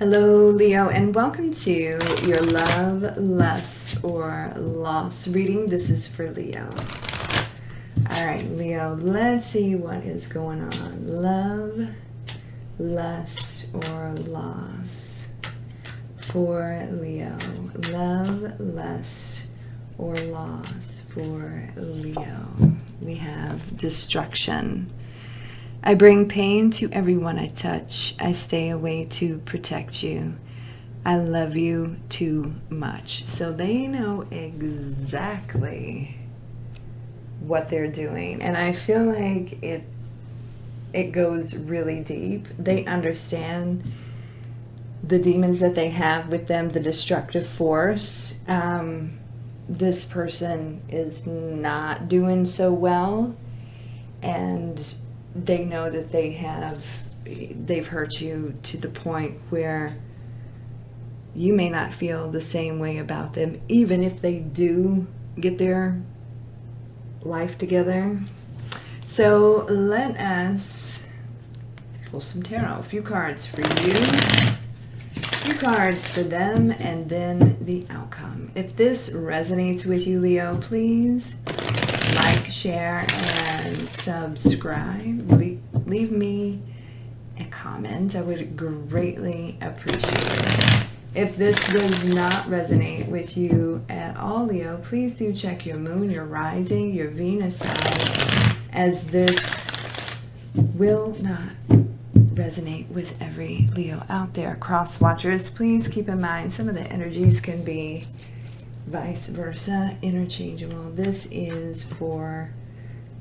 Hello, Leo, and welcome to your love, lust, or loss reading. This is for Leo. All right, Leo, let's see what is going on. Love, lust, or loss for Leo. Love, lust, or loss for Leo. We have destruction. I bring pain to everyone I touch. I stay away to protect you. I love you too much. So they know exactly what they're doing. And I feel like it goes really deep. They understand the demons that they have with them, the destructive force. This person is not doing so well. And they know that they've hurt you to the point where you may not feel the same way about them, even if they do get their life together. So let us pull some tarot. A few cards for you, a few cards for them, and then the outcome. If this resonates with you, Leo, please like, share, and subscribe. Leave me a comment. I would greatly appreciate it. If this does not resonate with you at all, Leo, please do check your moon, your rising, your Venus sign, as this will not resonate with every Leo out there. Cross watchers, please keep in mind some of the energies can be vice versa, interchangeable. This is for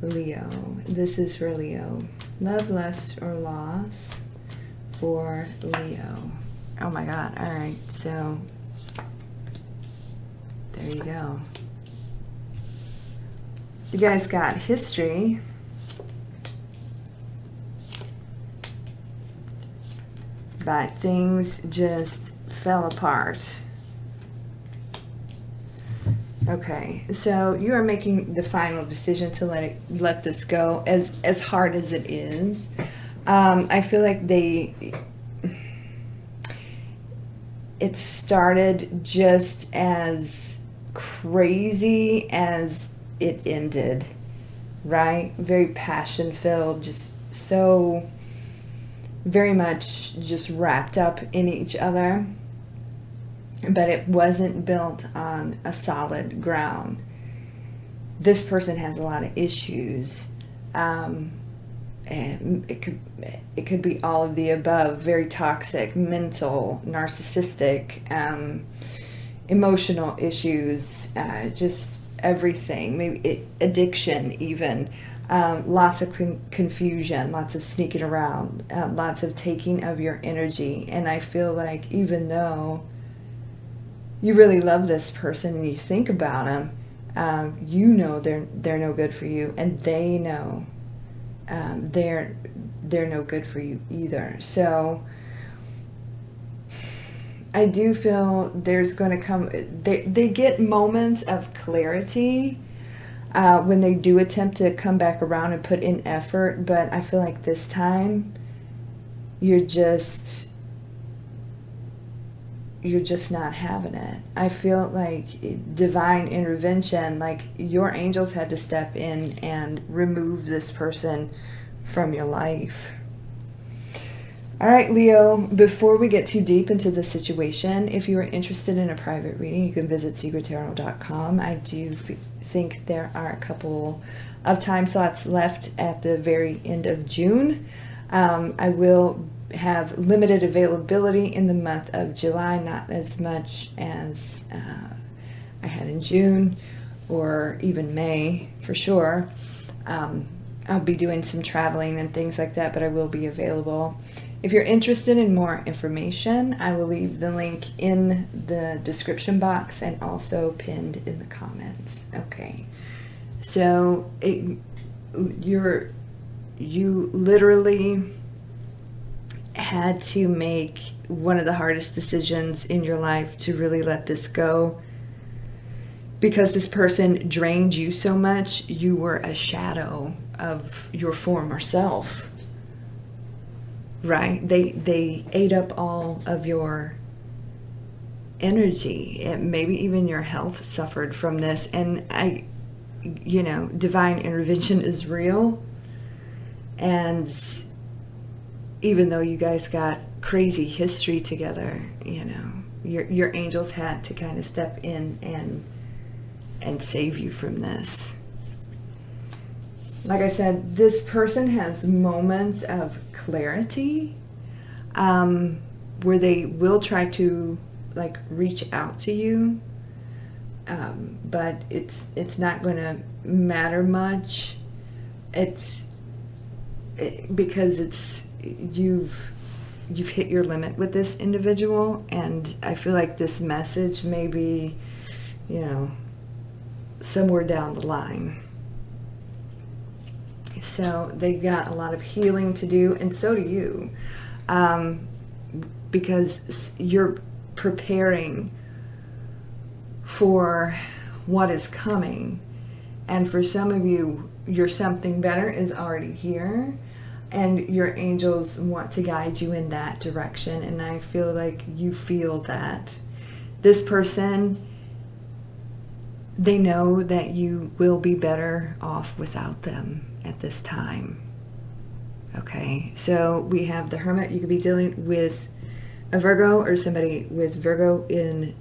Leo. This is for Leo. Love, lust, or loss for Leo. Oh my God. All right. So there you go. You guys got history. But things just fell apart. Okay, so you are making the final decision to let this go, as hard as it is. I feel like it started just as crazy as it ended, right? Very passion filled, just so very much just wrapped up in each other. But it wasn't built on a solid ground. This person has a lot of issues. And it could be all of the above. Very toxic, mental, narcissistic, emotional issues, just everything. Maybe addiction even. Lots of confusion, lots of sneaking around, lots of taking of your energy. And I feel like even though you really love this person and you think about them, you know they're no good for you, and they know they're no good for you either. So I do feel there's going to come, they get moments of clarity when they do attempt to come back around and put in effort, but I feel like this time you're just not having it. I feel like divine intervention, like your angels had to step in and remove this person from your life. All right, Leo, before we get too deep into the situation, if you are interested in a private reading, you can visit secrettarot.com. I do think there are a couple of time slots left at the very end of June. I will have limited availability in the month of July, not as much as I had in June or even May for sure. I'll be doing some traveling and things like that, but I will be available. If you're interested in more information, I will leave the link in the description box and also pinned in the comments. Okay, so you literally had to make one of the hardest decisions in your life to really let this go, because this person drained you so much. You were a shadow of your former self. right? They ate up all of your energy. Maybe even your health suffered from this. And divine intervention is real. And even though you guys got crazy history together, your angels had to kind of step in and save you from this. Like I said, this person has moments of clarity, where they will try to reach out to you, but it's not going to matter much. Because you've hit your limit with this individual, and I feel like this message may be, somewhere down the line. So they've got a lot of healing to do, and so do you, because you're preparing for what is coming. And for some of you, your something better is already here, and your angels want to guide you in that direction. And I feel like you feel that. This person, they know that you will be better off without them at this time. Okay, so we have the Hermit. You could be dealing with a Virgo or somebody with Virgo in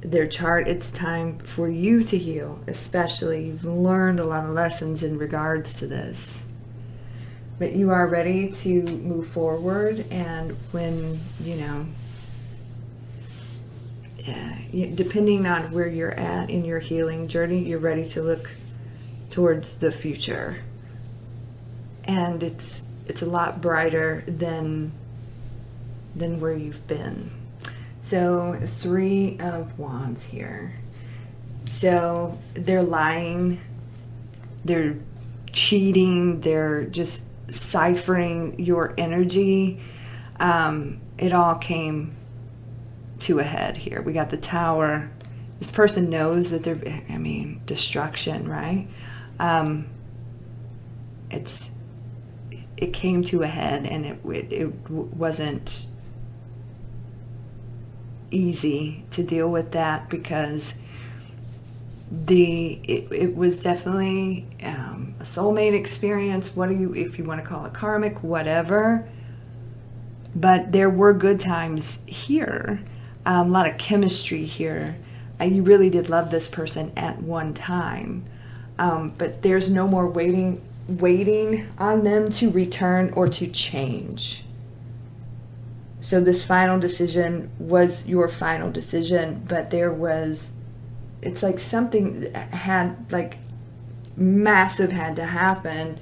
their chart. It's time for you to heal, especially. You've learned a lot of lessons in regards to this, but you are ready to move forward. And when depending on where you're at in your healing journey, you're ready to look towards the future, and it's a lot brighter than where you've been. So 3 of Wands here. So they're lying, they're cheating, they're just ciphering your energy. It all came to a head here. We got the Tower. This person knows that destruction, right? It came to a head, and it wasn't easy to deal with that, because it was definitely a soulmate experience. If you want to call it karmic, whatever. But there were good times here, a lot of chemistry here. You really did love this person at one time, but there's no more waiting on them to return or to change. So this final decision was your final decision, but it's like something massive had to happen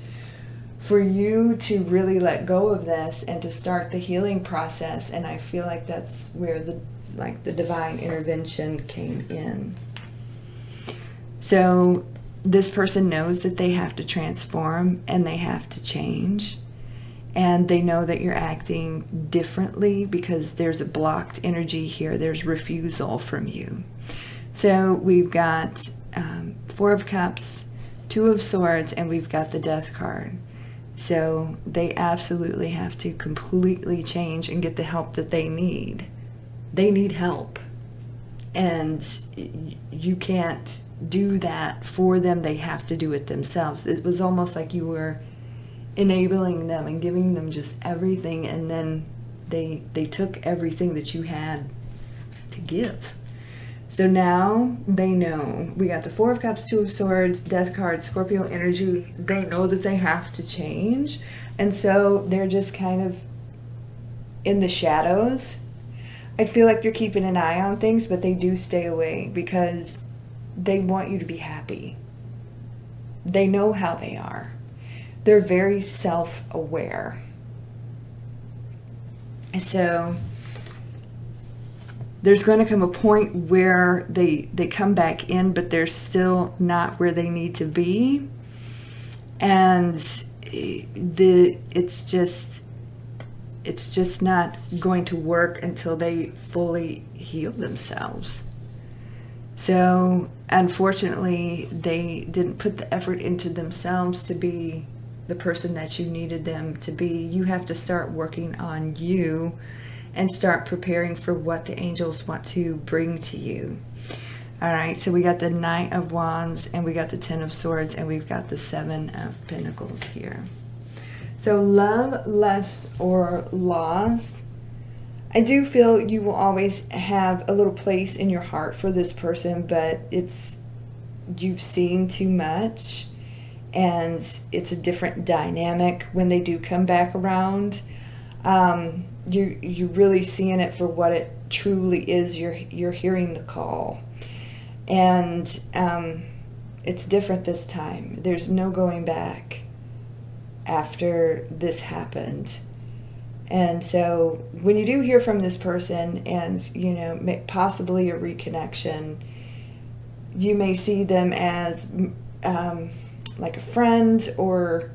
for you to really let go of this and to start the healing process. And I feel like that's where the divine intervention came in. So this person knows that they have to transform and they have to change. And they know that you're acting differently because there's a blocked energy here. There's refusal from you. So we've got 4 of Cups, 2 of Swords, and we've got the Death card. So they absolutely have to completely change and get the help that they need. They need help. And you can't do that for them. They have to do it themselves. It was almost like you were enabling them and giving them just everything, and then they took everything that you had to give. So now they know. We got the 4 of Cups, 2 of Swords, Death card, Scorpio energy. They know that they have to change, and so they're just kind of in the shadows. I feel like they're keeping an eye on things, but they do stay away because they want you to be happy. They know how they are. They're very self-aware. So there's going to come a point where they come back in, but they're still not where they need to be. And it's just not going to work until they fully heal themselves. So unfortunately, they didn't put the effort into themselves to be the person that you needed them to be. You have to start working on you and start preparing for what the angels want to bring to you. All right, so we got the Knight of Wands, and we got the Ten of Swords, and we've got the Seven of Pentacles here. So love, lust, or loss. I do feel you will always have a little place in your heart for this person, but you've seen too much, and it's a different dynamic when they do come back around. You're really seeing it for what it truly is. You're hearing the call. And it's different this time. There's no going back after this happened. And so when you do hear from this person and, you know, possibly a reconnection, you may see them as like a friend, or,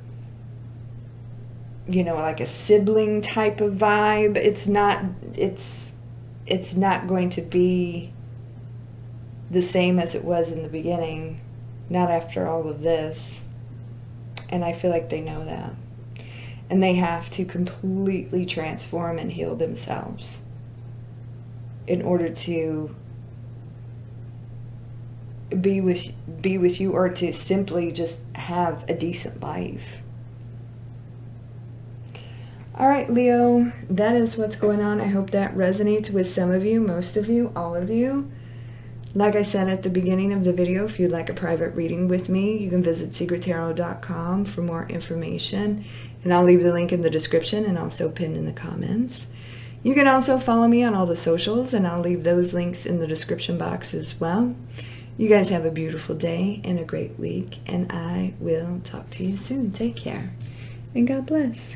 you know, like a sibling type of vibe. It's not going to be the same as it was in the beginning, not after all of this. And I feel like they know that. And they have to completely transform and heal themselves in order to be with you, or to simply just have a decent life. All right, Leo, that is what's going on. I hope that resonates with some of you, most of you, all of you. Like I said at the beginning of the video, if you'd like a private reading with me, you can visit secrettarot.com for more information. And I'll leave the link in the description and also pinned in the comments. You can also follow me on all the socials, and I'll leave those links in the description box as well. You guys have a beautiful day and a great week, and I will talk to you soon. Take care, and God bless.